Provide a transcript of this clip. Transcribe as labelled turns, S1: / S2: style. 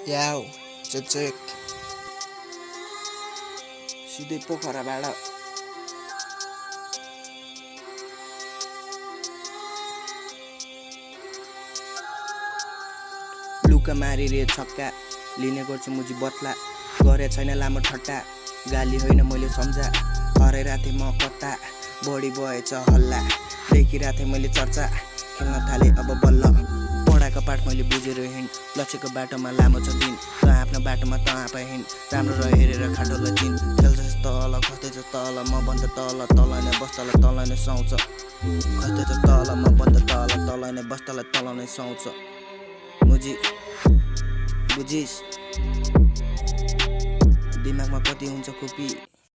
S1: याउ check सिधै पोखराबाट लुका मारी रे छक्का लिने गर्छु मुजी बत्ला गरे छैन लामो ठट्टा गाली होइन मैले सम्झा हरे राते म कता बढी भएछ हल्ला देखिराथे मैले चर्चा खेल्न थाले अब बल्ल पढाको पाठ मैले बुझेर हिँड लक्ष्यको बाटोमा लामो छ दिन त आफ्नो बाटोमा त आफै हिँड राम्रो रह हेरेर खाटोलाई चिन खेल्छ तल खस्दैछ तल म बन्द तल तल नै बस्तल तल नै सुहाउँछ खस्दैछ तल म बन्द तल नै बस्तल तल नै सुहाउँछ मुजी बुझिस दिमागमा कति हुन्छ खोपी